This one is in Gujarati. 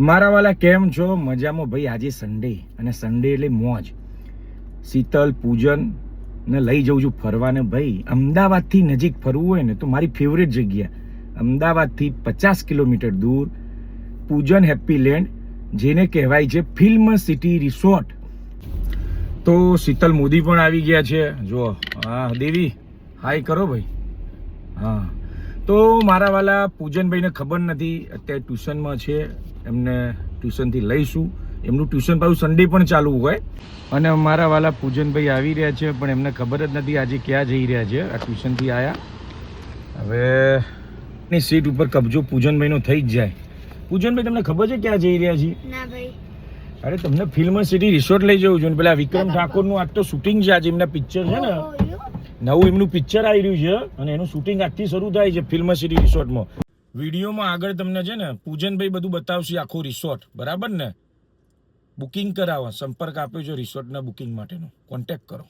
મારા વાલા કેમ છો? મજામાં ભાઈ. આજે સન્ડે અને સન્ડે એટલે મોજ. શીતલ પૂજન ને લઈ જઉં છું ફરવાને ભાઈ. અમદાવાદથી નજીક ફરવું હોય ને તો મારી ફેવરેટ જગ્યા અમદાવાદથી 50 કિલોમીટર દૂર પૂજન હેપી લેન્ડ, જેને કહેવાય છે ફિલ્મ સિટી રિસોર્ટ. તો શીતલ મોદી પણ આવી ગયા છે. જો હા દેવી, હાય કરો ભાઈ. હા, તો મારા વાલા પૂજનભાઈને ખબર નથી, અત્યારે ટ્યુશનમાં છે. એમને ટ્યુશનથી લઈશું. એમનું ટ્યુશન પાછું સન્ડે પણ ચાલુ હોય. અને મારા વાલા પૂજનભાઈ આવી રહ્યા છે, પણ એમને ખબર જ નથી આજે ક્યાં જઈ રહ્યા છે. આ ટ્યુશનથી આવ્યા, હવે ની સીટ ઉપર કબજો પૂજનભાઈનો થઈ જ જાય. પૂજનભાઈ, તમને ખબર છે ક્યાં જઈ રહ્યા છીએ? ના ભાઈ. અરે તમને ફિલ્મ સિટી રિસોર્ટ લઈ જવું છું. પેલા વિક્રમ ઠાકોરનું આજ તો શૂટિંગ છે. આજે એમના પિક્ચર છે ને, નવું એમનું પિક્ચર આવી રહ્યું છે અને એનું શૂટિંગ આજથી શરૂ થાય છે ફિલ્મ સિટી રિસોર્ટમાં. વિડીયોમાં આગળ તમને છે ને પૂજનભાઈ બધું બતાવશે, આખો રિસોર્ટ. બરાબર ને? બુકિંગ કરાવો, સંપર્ક આપ્યો છે રિસોર્ટના બુકિંગ માટેનો, કોન્ટેક્ટ કરો.